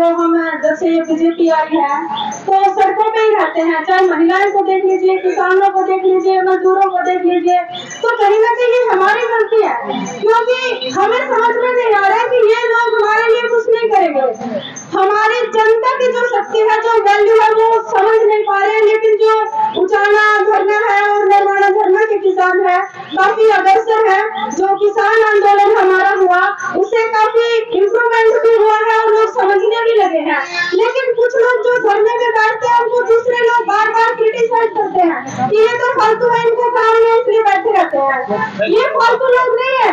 जो हम जब से ये बीजेपी आई है तो सड़कों पे ही रहते हैं, चाहे महिलाएं को देख लीजिए, किसानों को देख लीजिए, मजदूरों को देख लीजिए। तो कहीं ना कहीं हमारी गलती है, क्योंकि हमें समझ में नहीं आ रहा है कि ये लोग हमारे लिए कुछ नहीं करेंगे। हमारी जनता की जो शक्ति है, जो वैल्यू है, वो समझ नहीं पा रहे हैं। लेकिन जो उचाना धरना है और निर्माणा धरना के किसान है काफी अग्रसर है। जो किसान आंदोलन हमारा हुआ उससे काफी इम्प्रूवमेंट भी हुआ है और लोग समझने भी लगे हैं। लेकिन कुछ लोग जो धरने में बैठते हैं उनको दूसरे लोग बार बार क्रिटिसाइज करते हैं कि ये तो फालतू है, इनको काम नहीं इसलिए बैठे रहते हैं। ये फालतू लोग नहीं है,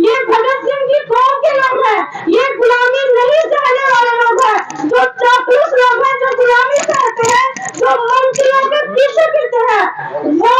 ये भगत सिंह की कौम के लोग हैं। ये गुलामी नहीं सहने वाले लोग हैं, जो चापलूस लोग हैं, जो गुलामी सहते हैं, जो मंत्रियों के पीछे फिरते हैं, वो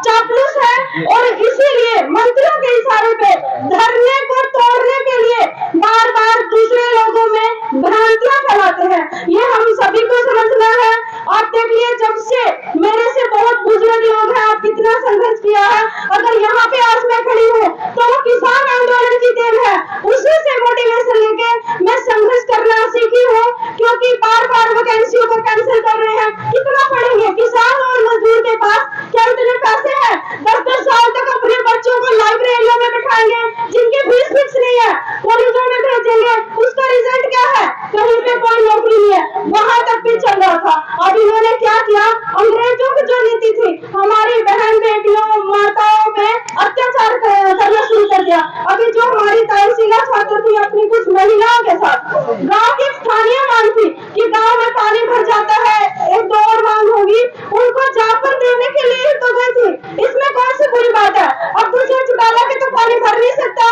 चापलूस है। और इसीलिए मंत्रियों के इशारे पे धरने को तोड़ने के लिए बार बार दूसरे लोगों में भ्रांतियां फैलाते हैं। ये हम सभी को समझना है। आप देखिए, जब से मेरे से बहुत बुजुर्ग लोग हैं, आप कितना संघर्ष किया है। अगर यहाँ पे आज मैं खड़ी हूँ तो वो किसान आंदोलन की देन है। उसी से मोटिवेशन लेके मैं संघर्ष करना सीखी हूँ, क्योंकि बार बार वैकेंसियों को कैंसिल कर रहे हैं। कितना पढ़ेंगे किसान और मजदूर के पास? क्या इतने पैसे हैं? 10-10 साल तक अपने बच्चों को लाइब्रेरियों में बैठाएंगे जिनकी फीस फिक्स नहीं है, कॉलेजों में भेजेंगे, उसका रिजल्ट क्या है? कहीं पे कोई नौकरी नहीं है। वहां तक भी चल रहा था। अब इन्होंने क्या किया? अंग्रेजों की जो नीति थी हमारी बहन बेटियों माताओं पे अत्याचार करना शुरू कर दिया। अभी जो हमारी तहसीला छात्र थी अपनी कुछ महिलाओं के साथ, गांव की स्थानीय मांग थी कि गांव में पानी भर जाता है, एक दो और मांग होगी, उनको जापन देने के लिए तो गई थी। इसमें कौन सी बुरी बात है? अब दूसरे चुटाला के तो पानी भर नहीं सकता।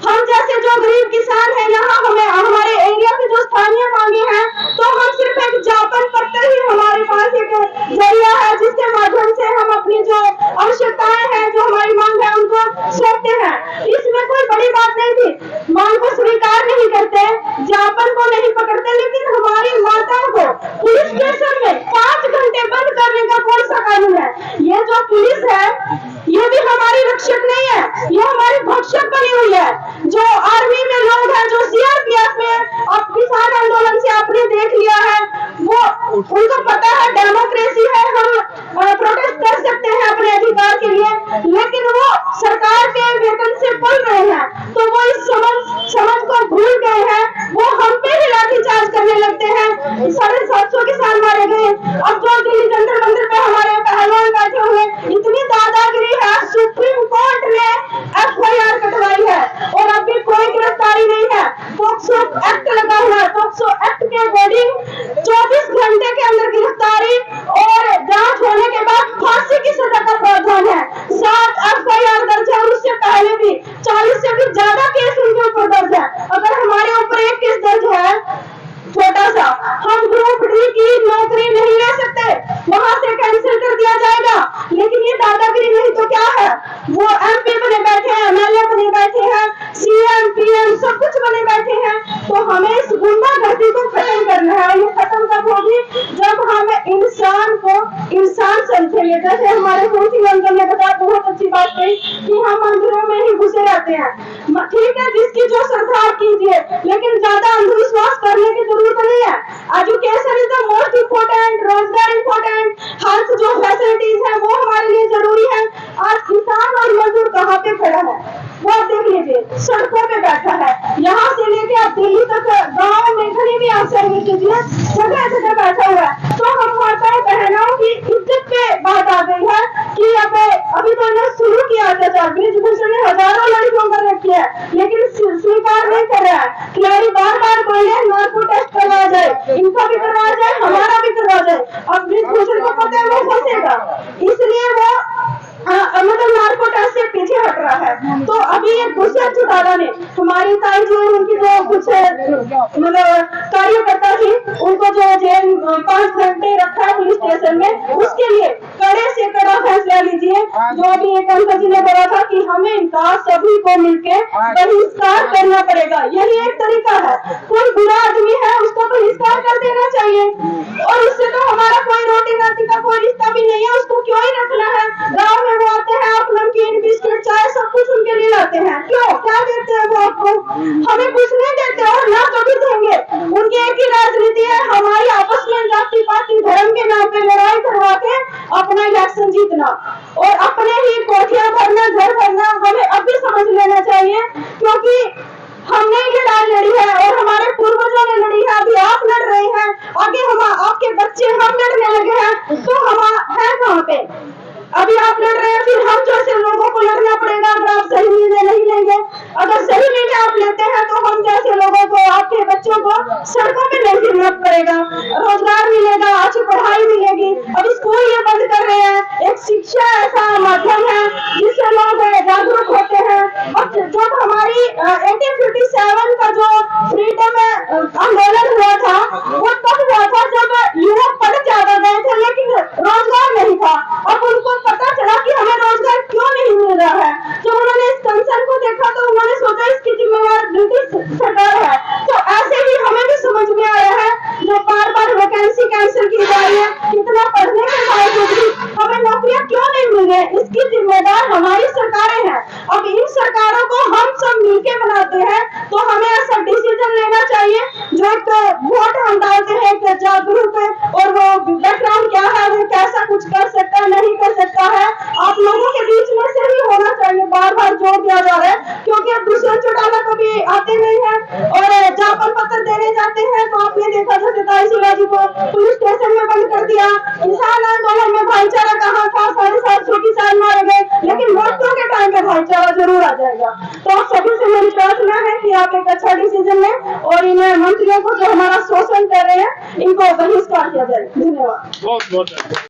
हम जैसे जो गरीब किसान है, यहाँ हमें हमारे एरिया की जो स्थानीय मांगे हैं, तो हम सिर्फ एक ज्ञापन पत्र ही हमारे पास एक जरिया है जिसके माध्यम से हम अपनी जो आवश्यकताएं हैं, जो हमारी मांग है, उनको सौंपते हैं। इसमें कोई बड़ी बात नहीं थी। मांग को स्वीकार नहीं करते, ज्ञापन को नहीं पकड़ते, लेकिन हमारी माताओं को पुलिस स्टेशन में 5 घंटे बंद करने का कौन सा कानून है? ये जो पुलिस है ये भी हमारी रक्षक नहीं है, ये हमारी भक्षक बनी हुई है। जो आर्मी में लोग हैं, जो सीआरपीएफ में, अब किसान आंदोलन से आपने देख लिया है, वो उनको पता है डेमोक्रेसी है, हम प्रोटेस्ट कर सकते हैं अपने अधिकार के लिए, लेकिन वो सरकार के वेतन से पल रहे हैं। तो वो इस समझ को भूल गए हैं, वो हम पे ही लाठीचार्ज करने लगते हैं। 750 किसान मारे गए। अब जो दिल्ली जंतर मंदिर पे हमारे पहलवान बैठे हुए, इतनी दादागिरी है, सुप्रीम कोर्ट ने FIR कटवाई है और अभी कोई गिरफ्तारी नहीं है। पोक्सो एक्ट लगा हुआ है, पोक्सो एक्ट के अकॉर्डिंग 24 घंटे के अंदर गिरफ्तारी और जांच होने के बाद फांसी की सजा का प्रावधान है। 7 FIR दर्ज है और उससे पहले भी 40 से भी ज्यादा केस उनके ऊपर दर्ज है। अगर हमारे ऊपर एक केस दर्ज है छोटा सा, हम ग्रुप डी की नौकरी नहीं ले सकते, वहां से कैंसिल कर दिया जाएगा। लेकिन ये दादागिरी नहीं तो क्या है? वो MP बने बैठे हैं, MLA बने बैठे हैं, CM PM सब कुछ बने बैठे हैं। तो हमें इस गुंडागर्दी को खत्म करना है। ये खत्म कब होगी? जब हम इंसान को इंसान समझेंगे। जैसे हमारे मोदी अंकल ने बताया, बहुत अच्छी बात कही कि हम मंदिरों में ही घुसे रहते हैं। ठीक है, जिसकी जो श्रद्धा कीजिए, लेकिन ज्यादा अंधविश्वास करने की जरूरत नहीं है। Education is the most important, रोजगार इम्पोर्टेंट, हेल्थ जो फैसिलिटीज है वो हमारे लिए जरूरी है। आज किसान और मजदूर कहाँ पे खड़ा है? वो आप देख लीजिए, सड़कों पे बैठा है। यहाँ से लेके आप दिल्ली तक गाँव में कहीं भी आप सर्वे कीजिए, जगह जगह बैठा हुआ है। तो हम माताओं बहनों की इज्जत पे बात आ गई है कि अभी तो इन्हें शुरू किया अत्याचार। ब्रिजभूषण ने हजारों लड़कियों को रेप किया है, लेकिन स्वीकार नहीं कर रहा है। खिलाड़ी बार बार बोले नार्को टेस्ट करवाया जाए, इनका भी करवाया जाए, हमारा भी करवाया जाए। अब ब्रिजभूषण को पता है वो फंसेगा, इसलिए वो मतलब नार्को टेस्ट से पीछे हट रहा है। तो अभी एक दूसरा चौटाला ने हमारी ताई जी, उनकी जो कुछ मतलब कार्यकर्ता थी, उनको जो जेल 5 घंटे रखा है पुलिस स्टेशन में, उसके लिए कड़े से कड़ा फैसला लीजिए। जो अभी एक अंकल जी ने बोला था कि हमें इनका सभी को मिलकर बहिष्कार करना पड़ेगा, यही एक तरीका है। कोई बुरा आदमी है उसको बहिष्कार कर देना चाहिए, और उससे तो हमारा कोई रोटी नाती का कोई रिश्ता भी नहीं है, उसको क्यों ही रखना है? गाँव में वो आते हैं, आप नमकीन बिस्किट चाय सब कुछ उनके लिए लाते हैं, क्यों क्या देते हैं वो आपको? हमें कुछ नहीं देते और ना कभी देंगे। उनकी एक ही है हमारी आपस में जाति पाति धर्म के नाम पे लड़ाई करवा के अपना इलेक्शन जीतना और अपने ही कोठियां भरना, घर भरना हमें अभी समझ लेना चाहिए, क्योंकि हमने ये लड़ाई लड़ी है और हमारे पूर्वजों ने लड़ी है, अभी आप लड़ रहे हैं, आगे हम आपके बच्चे हम लड़ने लगे हैं, तो हम है कहाँ पे? अभी आप लड़ रहे हैं, फिर हम जैसे लोगों को लड़ना पड़ेगा अगर आप सही निर्णय नहीं लेंगे। अगर सही निर्णय आप लेते हैं तो हम जैसे लोगों को, आपके बच्चों को सड़कों पे नहीं गिरना पड़ेगा, रोजगार मिलेगा, अच्छी पढ़ाई मिलेगी। अब स्कूल ये बंद कर रहे हैं, एक शिक्षा ऐसा माध्यम है जिससे लोग जागरूक होते हैं। अब जब हमारी 1857 का जो फ्रीडम आंदोलन हुआ था वो तब हुआ था जब युवक पढ़ ज्यादा गए थे लेकिन रोजगार नहीं था। अब उनको पता चला कि हमें रोजगार क्यों नहीं मिल रहा है, जब उन्होंने इस कंसर्न को देखा तो उन्होंने सोचा इसकी जिम्मेवार ब्रिटिश सरकार है। तो ऐसे ही हमें भी समझ में आया है, जो बार बार वैकेंसी कैंसिल की जा रही है, इतना पढ़ने के बावजूद भी हमें नौकरियां क्यों नहीं मिल रही, इसकी जिम्मेदार हमारी सरकारें हैं। अब इन सरकारों को हम सब मिलकर बनाते हैं, तो हमें ऐसा डिसीजन लेना चाहिए जो एक वोट हम डालते हैं जागरूक और वो बैकग्राउंड क्या है, वो कैसा कुछ कर सकता है नहीं कर सकता है, आप लोगों के बीच में से ही होना चाहिए। बार बार जोर दिया जा रहा है क्योंकि अब दूसरे चुनाव कभी आते नहीं है और ज्ञापन पत्र देने जाते हैं तो आपने देखा जैसे तहसीलदार को पुलिस स्टेशन में बंद कर दिया। किसान आंदोलन में भाईचारा कहाँ था, 750 किसान मारे गए, लेकिन वोटों के टाइम पे भाईचारा जरूर आ जाएगा। तो आप सभी से मेरी प्रार्थना है कि आप एक अच्छा डिसीजन लें और इन मंत्रियों को जो हमारा शोषण कर रहे हैं इनको बहिष्कार किया जाए। धन्यवाद।